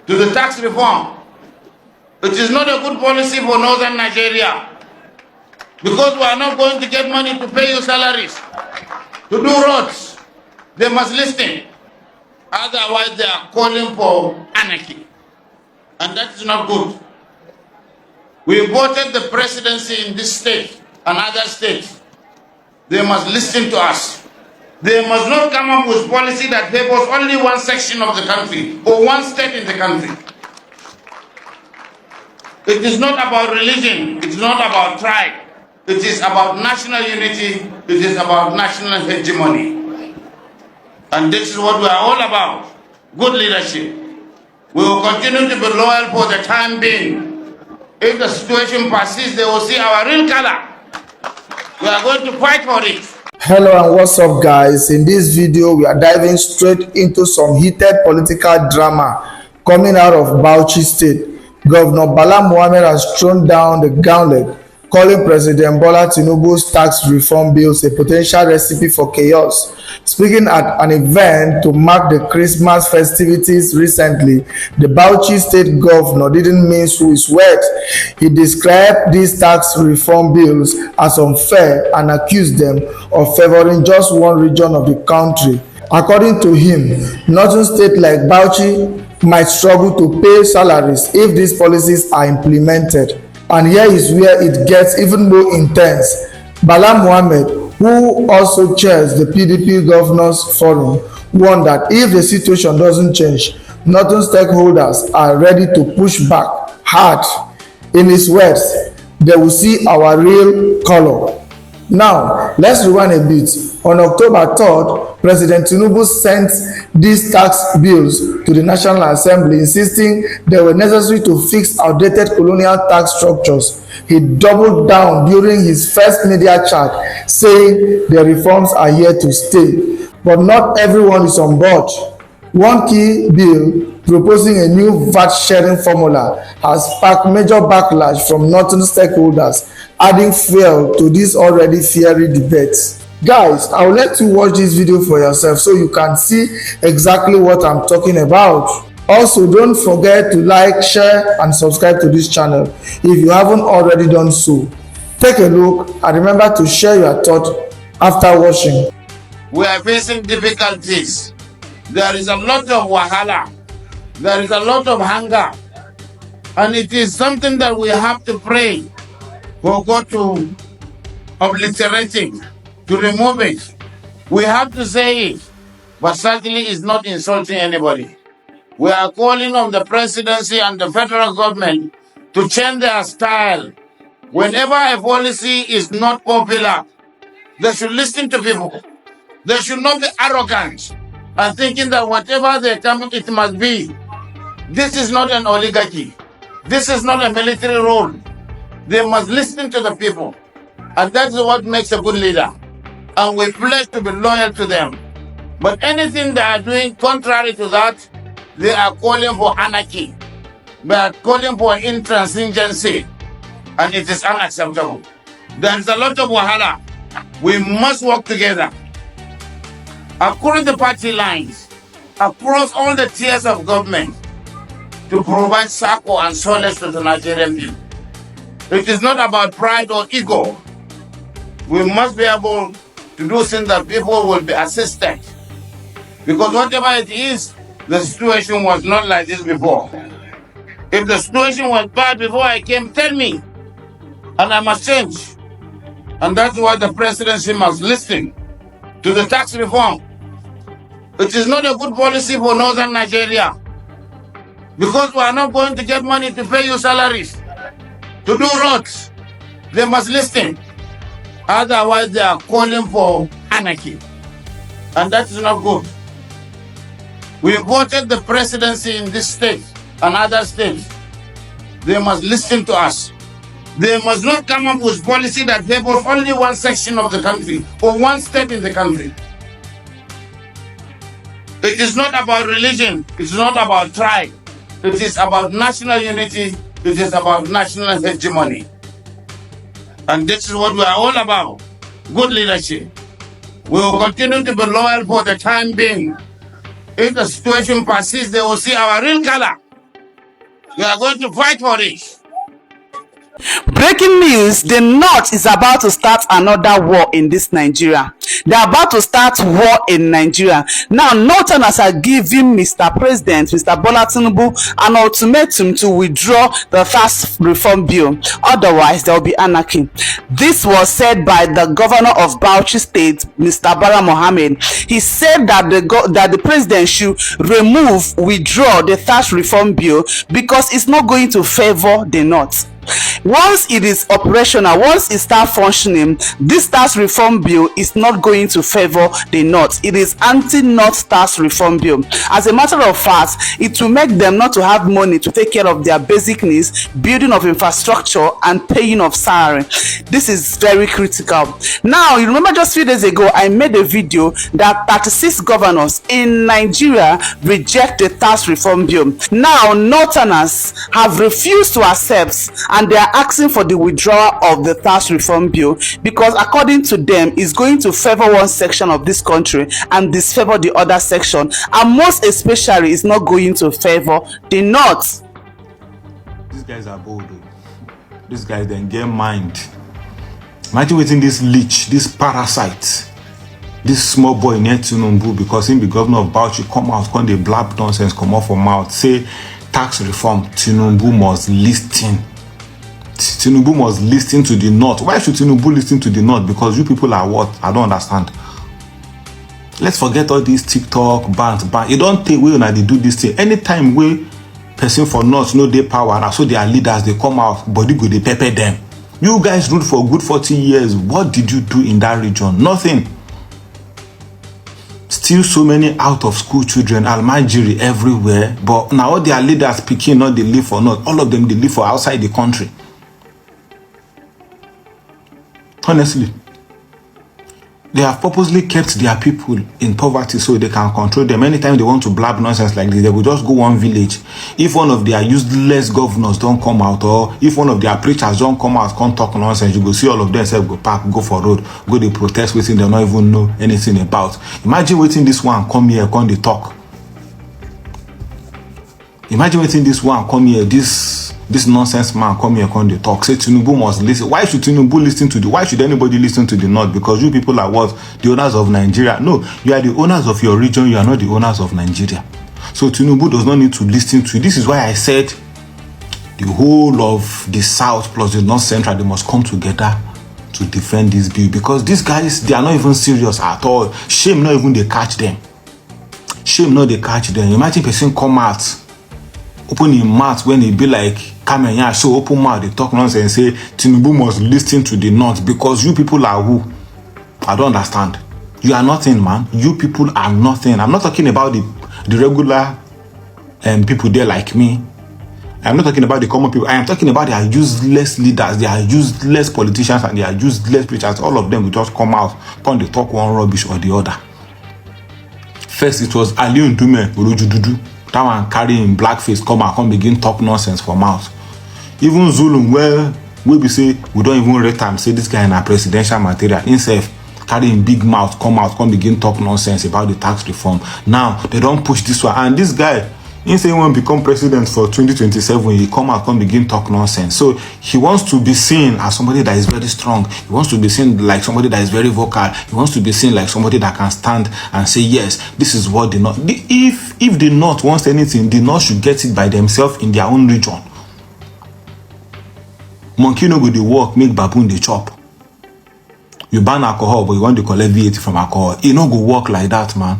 to the tax reform. It is not a good policy for northern Nigeria because we are not going to get money to pay you salaries, to do roads. They must listen. Otherwise, they are calling for anarchy. And that is not good. We voted the presidency in this state and other states. They must listen to us. They must not come up with policy that favors only one section of the country or one state in the country. It is not about religion. It is not about tribe. It is about national unity. It is about national hegemony. And this is what we are all about. Good leadership. We will continue to be loyal for the time being. If the situation persists, they will see our real color. We are going to fight for it. Hello and what's up, guys? In this video we are diving straight into some heated political drama coming out of Bauchi State. Governor Bala Mohammed has thrown down the gauntlet, calling President Bala Tinubu's tax reform bills a potential recipe for chaos. Speaking at an event to mark the Christmas festivities recently, the Bauchi State governor didn't mince his words. He described these tax reform bills as unfair and accused them of favoring just one region of the country. According to him, northern states like Bauchi might struggle to pay salaries if these policies are implemented. And here is where it gets even more intense. Bala Mohammed, who also chairs the PDP Governors Forum, warned that if the situation doesn't change, northern stakeholders are ready to push back hard. In his words, they will see our real color. Now, let's rewind a bit. On October 3rd, President Tinubu sent these tax bills to the National Assembly, insisting they were necessary to fix outdated colonial tax structures. He doubled down during his first media chat, saying the reforms are here to stay. But not everyone is on board. One key bill proposing a new VAT sharing formula has sparked major backlash from northern stakeholders, adding fuel to this already fiery debate. Guys, I will let you watch this video for yourself so you can see exactly what I'm talking about. Also, don't forget to like, share and subscribe to this channel if you haven't already done so. Take a look and remember to share your thoughts after watching. We are facing difficulties. There is a lot of wahala. There is a lot of hunger. And it is something that we have to pray for God to obliterate it, to remove it. We have to say it, but certainly it's not insulting anybody. We are calling on the presidency and the federal government to change their style. Whenever a policy is not popular, they should listen to people. They should not be arrogant and thinking that whatever they come, it must be. This is not an oligarchy. This is not a military rule. They must listen to the people. And that's what makes a good leader. And we pledge to be loyal to them. But anything they are doing contrary to that, they are calling for anarchy. They are calling for intransigency. And it is unacceptable. There is a lot of wahala. We must work together. Across the party lines, across all the tiers of government, to provide succor and solace to the Nigerian people. It is not about pride or ego. We must be able to do things that people will be assisted. Because whatever it is, the situation was not like this before. If the situation was bad before I came, tell me. And I must change. And that's why the presidency must listen to the tax reform. It is not a good policy for northern Nigeria because we are not going to get money to pay you salaries, to do roads. They must listen. Otherwise, they are calling for anarchy. And that is not good. We voted the presidency in this state and other states. They must listen to us. They must not come up with policy that favors only one section of the country or one state in the country. It is not about religion. It is not about tribe. It is about national unity. It is about national hegemony. And this is what we are all about. Good leadership. We will continue to be loyal for the time being. If the situation persists, they will see our real color. We are going to fight for it. Breaking news, the North is about to start another war in this Nigeria. They are about to start war in Nigeria. Now, Northerners are giving Mr. President, Mr. Bala Tinubu, an ultimatum to withdraw the tax reform bill. Otherwise, there will be anarchy. This was said by the governor of Bauchi State, Mr. Bala Mohammed. He said that the president should withdraw the tax reform bill because it's not going to favor the North. Once it is operational, once it starts functioning, this tax reform bill is not going to favor the North. It is anti-North tax reform bill. As a matter of fact, it will make them not to have money to take care of their basic needs, building of infrastructure and paying of salary. This is very critical. Now, you remember just a few days ago, I made a video that 36 governors in Nigeria reject the tax reform bill. Now, Northerners have refused to accept, and they are asking for the withdrawal of the tax reform bill because according to them it's going to favor one section of this country and disfavor the other section, and most especially is not going to favor the North. These guys are bold. These guys then get mind. Imagine waiting this leech, this parasite, this small boy near Tinubu, because him the governor of Bauchi come out, come the blab nonsense, come off from mouth, say tax reform, Tinubu must listen. Tinubu must listen to the North. Why should Tinubu listen to the North? Because you people are what? I don't understand. Let's forget all these TikTok bans. It don't take way when they do this thing. Anytime we person for North know their power, and so their leaders they come out, body go they pepper them. You guys ruled for a good 40 years. What did you do in that region? Nothing. Still so many out of school children, Almajiri everywhere. But now all their leaders picking, not they live for North. All of them they live for outside the country. Honestly, they have purposely kept their people in poverty so they can control them. Anytime they want to blab nonsense like this, they will just go one village. If one of their useless governors don't come out, or if one of their preachers don't come out, can't talk nonsense, you go see all of them say go park, go for road, go they protest waiting they don't even know anything about. Imagine waiting this one come here, come they talk. Imagine waiting this one come here, this nonsense man come here, come they talk. Say Tinubu must listen. Why should Tinubu listen to why should anybody listen to the North? Because you people are what? The owners of Nigeria. No, you are the owners of your region, you are not the owners of Nigeria. So Tinubu does not need to listen to you. This is why I said the whole of the South plus the North Central, they must come together to defend this bill. Because these guys, they are not even serious at all. Shame not even they catch them. Shame not they catch them. Imagine person come out, open his mouth when he be like, come here, so open mouth, they talk nonsense and say Tinubu must listen to the North. Because you people are who? I don't understand. You are nothing, man. You people are nothing. I'm not talking about the regular people there like me. I'm not talking about the common people. I am talking about their useless leaders, their useless politicians, and their useless preachers. All of them will just come out, come they talk one rubbish or the other. First, it was Ali Ndume Orojududu. That one carrying blackface come begin talk nonsense for mouth. Even Zulum, where we say we don't even rate time, say this guy in a presidential material, himself carrying big mouth, come begin talk nonsense about the tax reform. Now they don't push this one, and this guy, he say he won't become president for 2027. He come begin talk nonsense. So he wants to be seen as somebody that is very strong. He wants to be seen like somebody that is very vocal. He wants to be seen like somebody that can stand and say, yes, this is what the North. If the North wants anything, the North should get it by themselves in their own region. Monkey no go dey work, make baboon dey chop. You ban alcohol, but you want to collect VAT from alcohol. It no go work like that, man.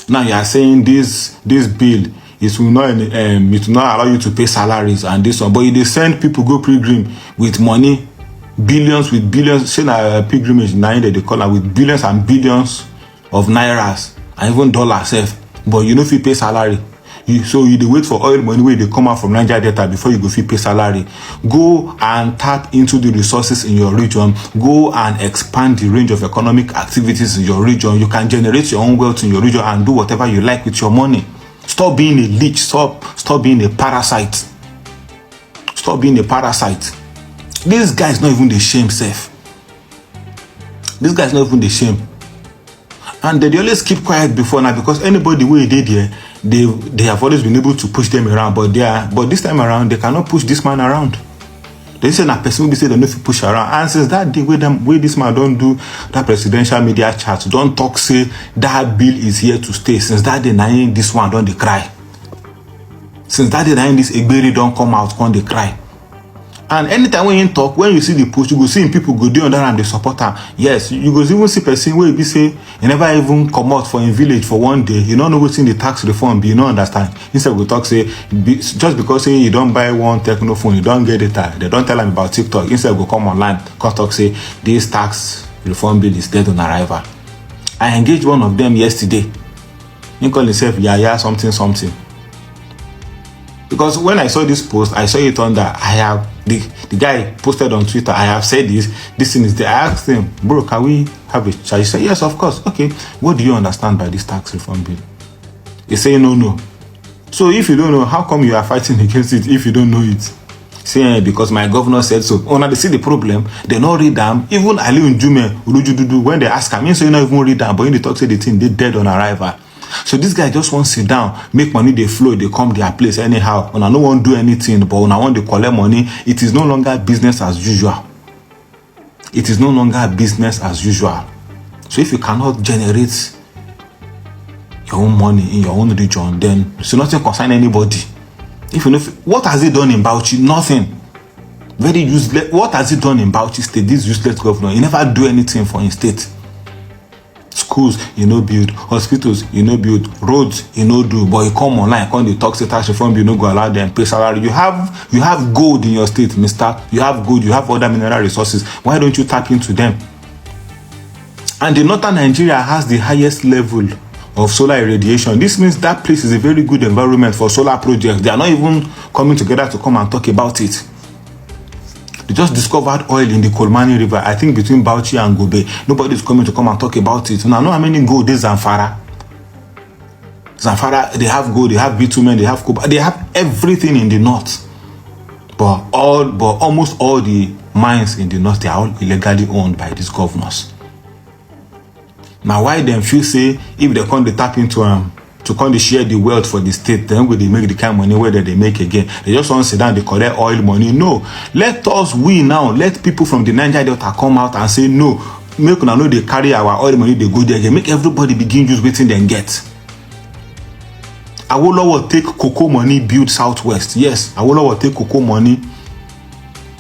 Now you are saying this bill it will not allow you to pay salaries and this one, but they send people go pilgrim with money, billions with billions. Say na pilgrimage now that they call it, with billions and billions of nairas and even dollars, but you know if you pay salary. So you dey wait for oil money where they come out from Niger Delta before you go fit pay salary. Go and tap into the resources in your region. Go and expand the range of economic activities in your region. You can generate your own wealth in your region and do whatever you like with your money. Stop being a leech. Stop being a parasite. Stop being a parasite. This guy is not even the shame self. This guy is not even the shame. And they always keep quiet before now because anybody where they there, they have always been able to push them around, but this time around they cannot push this man around. They say na person will be say they no fit push around, and since that day where this man don't do that presidential media chat, don't talk say that bill is here to stay. Since that day, na this one don't they cry. Since that day, na this Egberi don't come out, come they cry. And anytime when you talk, when you see the post, you go see people go down there and they support her. Yes, you go even see person where you say you never even come out for a village for one day. You don't know what's in the tax reform, but you don't understand. Instead we talk say just because say you don't buy one techno phone, you don't get data. They don't tell them about TikTok. Instead we come online, come talk say this tax reform bill is dead on arrival. I engaged one of them yesterday. He called himself Yaya something. Because when I saw this post, I saw it under I have the guy posted on Twitter, I have said this thing is there. I asked him, bro, can we have a chat? He said, yes, of course. Okay, what do you understand by this tax reform bill? He said, no. So if you don't know, how come you are fighting against it if you don't know it? Say, because my governor said so. Oh, now they see the problem, they not read them. Even Ali Njume, when they ask him, so you not even read them, but when they talk say the thing, they dead on arrival. So this guy just wants to sit down, make money, they flow, they come their place anyhow. When I no one do anything, but when I want to collect money, it is no longer business as usual. It is no longer business as usual. So if you cannot generate your own money in your own region, then so nothing concern anybody. If you know, what has he done in Bauchi? Nothing. Very useless. What has he done in Bauchi state? This useless governor, he never do anything for his state. Schools, you know, build hospitals, you know, build roads, you know, do. But you come online, come the tax reform, you know, go allow them pay salary. You have gold in your state, mister. You have gold. You have other mineral resources. Why don't you tap into them? And the northern Nigeria has the highest level of solar irradiation. This means that place is a very good environment for solar projects. They are not even coming together to come and talk about it. They just discovered oil in the Kolmani River, I think between Bauchi and Gobe. Nobody's coming to come and talk about it. Now, I know how many gold there's Zamfara. Zamfara, they have gold, they have bitumen, they have copper, they have everything in the north. But almost all the mines in the north, they are all illegally owned by these governors. Now, why them feel say if they come, they tap into to come to share the wealth for the state, then will they make the kind of money where they make again? They just want to sit down, they collect oil money. No, let people from the Niger Delta come out and say no. Make una know they carry our oil money, they go there again. Make everybody begin use waiting then get. Awolowo take cocoa money, build Southwest. Yes, Awolowo take cocoa money,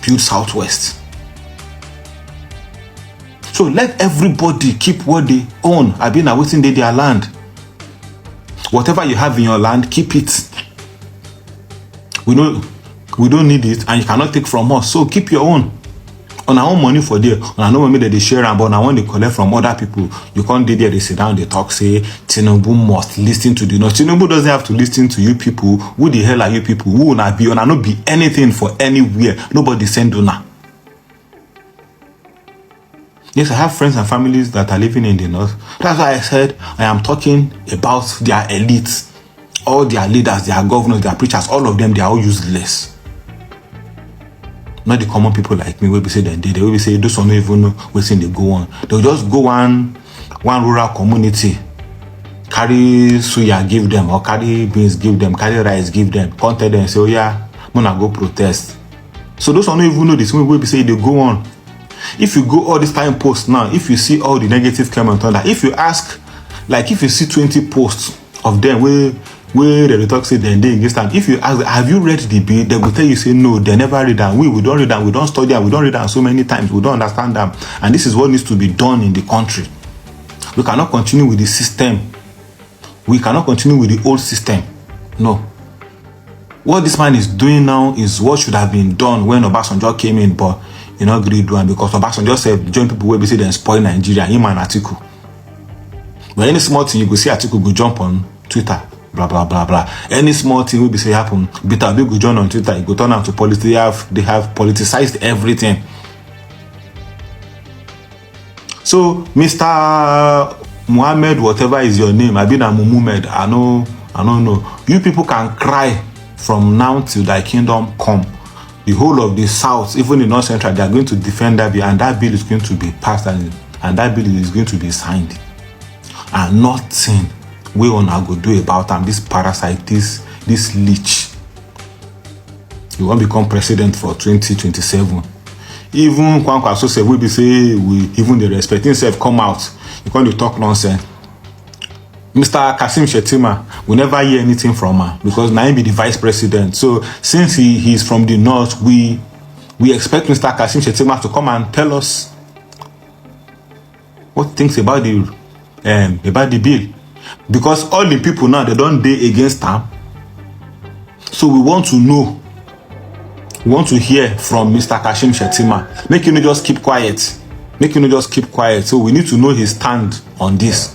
build Southwest. So let everybody keep what they own. I've been waiting their land. Whatever you have in your land, keep it. We don't need it, and you cannot take from us. So keep your own. On our own money for there. On our own money that they share, but I want to collect from other people. You can't do there. They sit down, they talk, say Tinubu must listen to the. No, Tinubu doesn't have to listen to you people. Who the hell are you people? Who will not be on? Not be anything for anywhere. Nobody send on. Yes, I have friends and families that are living in the north. That's why I said I am talking about their elites, all their leaders, their governors, their preachers, all of them, they are all useless. Not the common people like me, where we say they will say those don't even know what's in they go on. They'll just go one rural community, carry suya, give them, or carry beans, give them, carry rice, give them, contact them, say, oh yeah, I'm gonna go protest. So those don't even know this way we say they go on. If you go all this time posts now, if you see all the negative comments on that, if you ask, like if you see 20 posts of them where they talk say they against them, if you ask, have you read the bill? They will tell you say no, they never read them. We don't read them, we don't study them, we don't read them so many times, we don't understand them. And this is what needs to be done in the country. We cannot continue with the system. We cannot continue with the old system. No. What this man is doing now is what should have been done when Obasanjo came in, but you know, agree do, and because Obasanjo said join people where we say they spoil Nigeria, him and Atiku. But any small thing you go see Atiku go jump on Twitter, blah blah blah blah. Any small thing will be say happen, Peter Obi go join on Twitter, it go turn out to politics. They have politicized everything. So Mr. Mohammed, whatever is your name, I've been a Muhammad, I don't know. You people can cry from now till thy kingdom come. The whole of the South, even the North Central, they are going to defend that bill, and that bill is going to be passed, and that bill is going to be signed. And nothing wey una go do about am, this parasite, this leech. You wan become president for 2027. Even Kwankwa so sef wey be say we even dey respect himself come out, you come dey talk nonsense. Mr. Kasim Shettima, we never hear anything from her because now he be the vice president. So since he is from the north, we expect Mr. Kasim Shettima to come and tell us what he thinks about the bill. Because all the people now, they don't dey against am. So we want to know. We want to hear from Mr. Kashim Shettima. Make you no just keep quiet. Make you no just keep quiet. So we need to know his stand on this.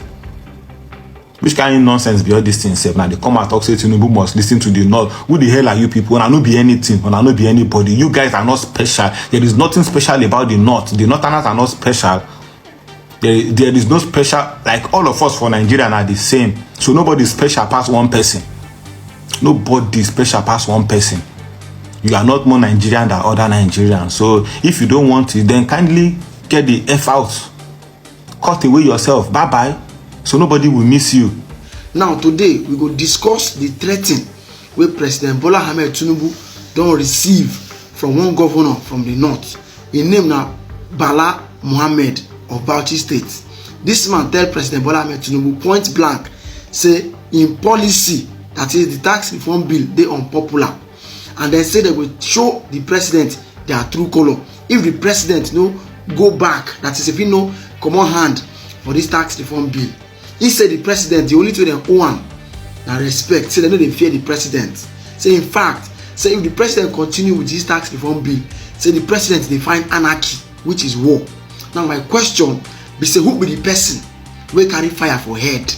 Which kind of nonsense be all these things? Now they come and talk, say Tinubu must listen to the North. Who the hell are you people? When I no be anything, when I no be anybody. You guys are not special. There is nothing special about the North. The Northerners are not special. There is no special, like all of us for Nigeria are the same. So nobody is special past one person. Nobody is special past one person. You are not more Nigerian than other Nigerians. So if you don't want it, then kindly get the F out. Cut away yourself. Bye-bye. So nobody will miss you. Now today we go discuss the threatening where President Bala Mohammed Tinubu don't receive from one governor from the north. His name now Bala Mohammed of Bauchi State. This man tell President Bala Mohammed Tinubu point blank, say in policy, that is the tax reform bill, they unpopular, and then say they will show the president their true color. If the president no go back, that is if he no come on hand for this tax reform bill. He said the president, the only thing they owe him na respect. Say they know they fear the president. Say in fact, say if the president continue with this tax reform bill, say the president they find anarchy, which is war. Now my question be say who be the person wey carry fire for head?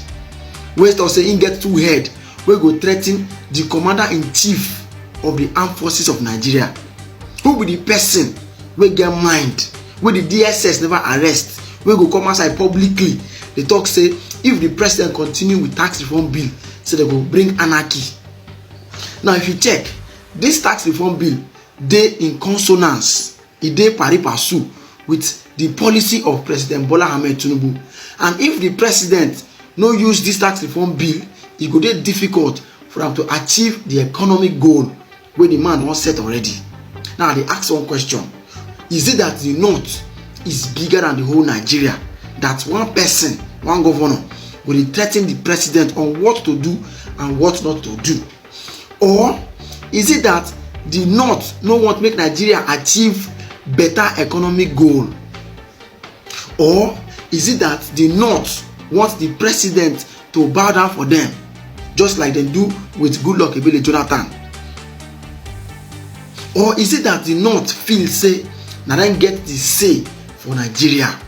Wey talk say he get two head, wey go threaten the commander-in-chief of the armed forces of Nigeria? Who be the person wey get mind, wey the DSS never arrest, wey go come outside publicly they talk say if the president continue with tax reform bill, say they go bring anarchy? Now if you check, this tax reform bill dey in consonance, e dey pari passu with the policy of President Bala Mohammed Tinubu. And if the president no use this tax reform bill, e go dey difficult for them to achieve the economic goal wey the man don set already. Now they ask one question: is it that the north is bigger than the whole Nigeria, that one person, one governor will threaten the president on what to do and what not to do? Or is it that the north no want make Nigeria achieve better economic goal? Or is it that the north wants the president to bow down for them, just like they do with Goodluck Ebele Jonathan? Or is it that the north feel say na dem get the say for Nigeria?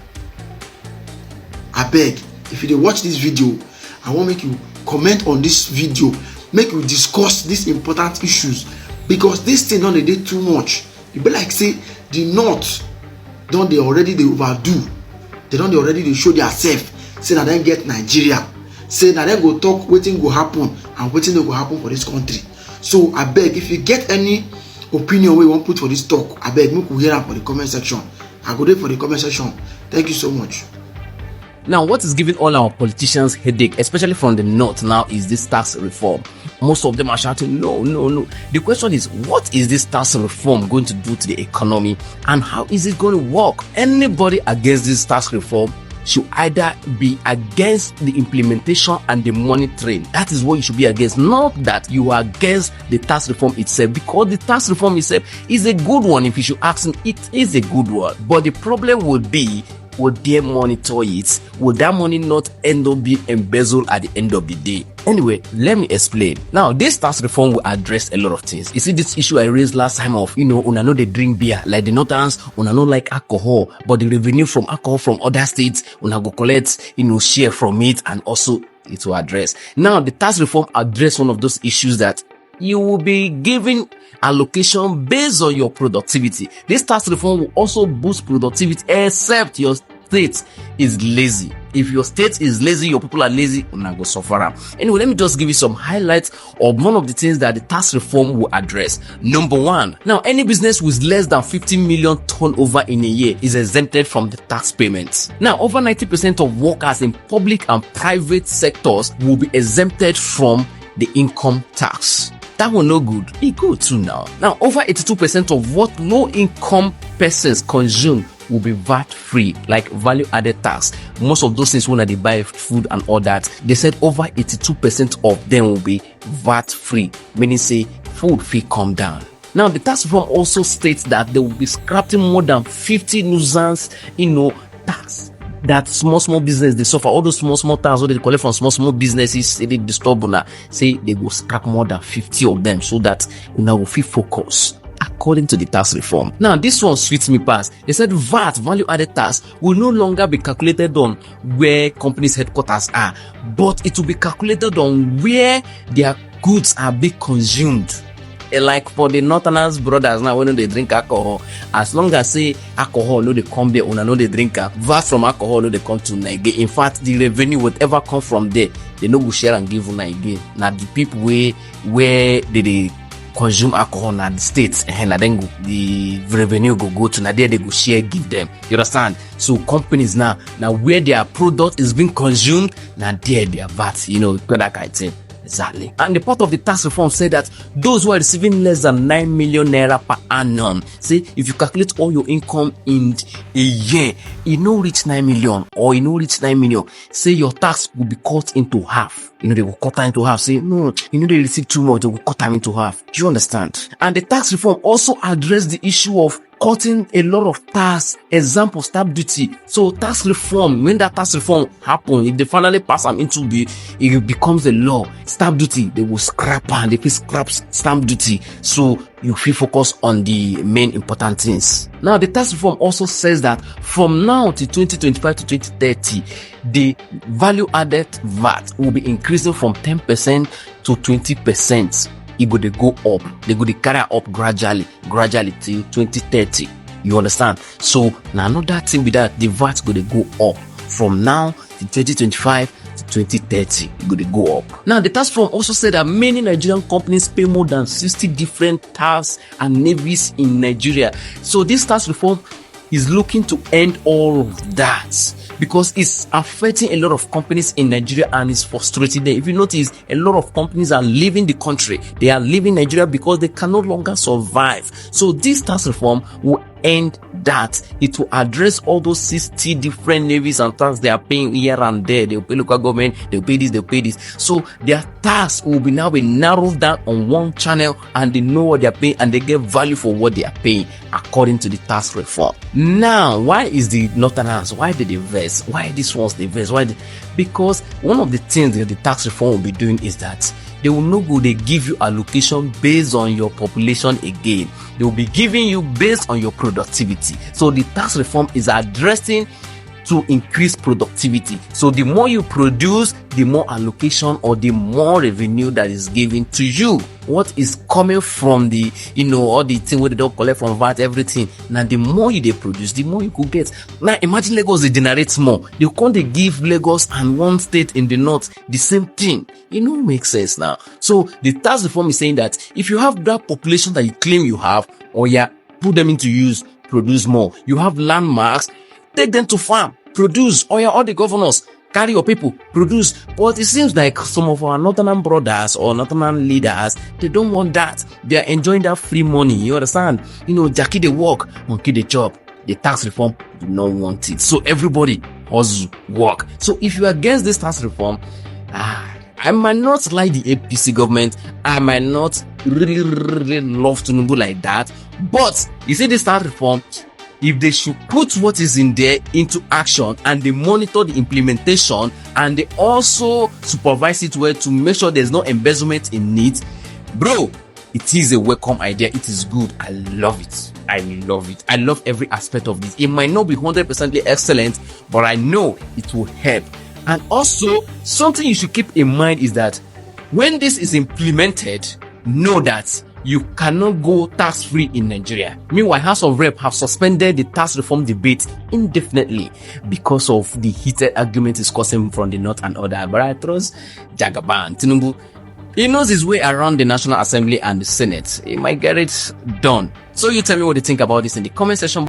Abeg, if you dey watch this video, I wan make you comment on this video, make we discuss these important issues, because this thing don dey too much. E be like say the north don dey already dey overdo. They don dey already dey show their self, say na dem get Nigeria, say na dem go talk wetin go happen and wetin no go happen for this country. So abeg, if you get any opinion wey you wan put for this talk, abeg make we hear am for the comment section. I go dey for the comment section. Thank you so much. Now, what is giving all our politicians headache, especially from the north now, is this tax reform. Most of them are shouting, no, no, no. The question is, what is this tax reform going to do to the economy, and how is it going to work? Anybody against this tax reform should either be against the implementation and the monitoring. That is what you should be against, not that you are against the tax reform itself, because the tax reform itself is a good one. If you should ask me, it is a good one. But the problem would be, would they monitor it? Would that money not end up being embezzled at the end of the day? Anyway, let me explain. Now, this tax reform will address a lot of things. You see, this issue I raised last time of, una know they drink beer, like the Northerns, una know like alcohol, but the revenue from alcohol from other states, una go collect, share from it, and also it will address. Now, the tax reform address one of those issues that you will be giving allocation based on your productivity. This tax reform will also boost productivity, except your state is lazy. If your state is lazy, your people are lazy, una go suffer am. Anyway, let me just give you some highlights of one of the things that the tax reform will address. Number one, now any business with less than 50 million turnover in a year is exempted from the tax payments. Now, over 90% of workers in public and private sectors will be exempted from the income tax. That one no good. It good too now. Now, over 82% of what low-income persons consume will be VAT free, like value added tax. Most of those things when they buy food and all that, they said over 82% of them will be VAT free, meaning say food fee come down. Now, the tax reform also states that they will be scrapping more than 50 nuisance, tax that small business they suffer. All those small tax what they collect from small businesses, say they disturb una, say they will scrap more than 50 of them so that una will feel focus according to the tax reform. Now, this one sweets me past. They said VAT, value added tax, will no longer be calculated on where companies' headquarters are, but it will be calculated on where their goods are being consumed. Like for the Northerners brothers now, when they drink alcohol, as long as say alcohol no they come there, una no they drink VAT from alcohol no they come to Nigeria. In fact, the revenue whatever come from there, they no go share and give una again. Now the people where they consume alcohol na the states, and then the revenue go to na there they go share give them. You understand? So companies now where their product is being consumed, now there their VAT, that kind of thing. Exactly. And the part of the tax reform said that those who are receiving less than 9 million naira per annum, say if you calculate all your income in a year, it no reach 9 million or it no reach 9 million, say your tax will be cut into half. They will cut them into half. Say, no, they receive too much, they will cut them into half. Do you understand? And the tax reform also addressed the issue of cutting a lot of tax, example, stamp duty. So tax reform, when that tax reform happen, if they finally pass them into it becomes a law. Stamp duty, they will scrap and they will scrap stamp duty. So you feel focus on the main important things. Now, the tax reform also says that from now to 2025 to 2030, the value added VAT will be increasing from 10% to 20%. It go they go up. They go they carry up gradually till 2030. You understand? So now another thing with that, the VAT go they go up from now to 2025 to 2030. It go they go up. Now the tax reform also said that many Nigerian companies pay more than 60 different tax and levies in Nigeria. So this tax reform is looking to end all of that, because it's affecting a lot of companies in Nigeria and it's frustrating them. If you notice, a lot of companies are leaving the country. They are leaving Nigeria because they can no longer survive. So this tax reform will end that. It will address all those 60 different levies and tax they are paying here and there. They will pay local government, they will pay this, they will pay this. So their tax will be now be narrowed down on one channel, and they know what they are paying and they get value for what they are paying according to the tax reform. Now, why is the Northerners, why did they vex? Why this one's they vex? Because one of the things that the tax reform will be doing is that they will no go, they give you allocation based on your population again. They will be giving you based on your productivity. So the tax reform is addressing to increase productivity. So the more you produce, the more allocation or the more revenue that is given to you. What is coming from the, all the thing where they don't collect from VAT, everything. Now, the more they produce, the more you could get. Now, imagine Lagos, they generate more. They can't give Lagos and one state in the north the same thing. Makes sense now. So the tax reform is saying that if you have that population that you claim you have, or put them into use, produce more. You have landmarks, take them to farm, produce, all the governors, carry your people, produce. But it seems like some of our northern brothers or northern leaders, they don't want that. They are enjoying that free money. You understand? Jackie they work, monkey they chop. The tax reform do not want it. So everybody hustle, work. So if you are against this tax reform, I might not like the APC government. I might not really love Tinubu like that. But you see this tax reform, if they should put what is in there into action and they monitor the implementation and they also supervise it well to make sure there's no embezzlement in it, bro, it is a welcome idea. It is good. I love it. I love every aspect of this. It might not be 100% excellent, but I know it will help. And also, something you should keep in mind is that when this is implemented, know that you cannot go tax-free in Nigeria. Meanwhile, House of Rep have suspended the tax reform debate indefinitely because of the heated argument is causing from the north and other. But I trust Jagaban, Tinubu, he knows his way around the National Assembly and the Senate. He might get it done. So you tell me what you think about this in the comment section.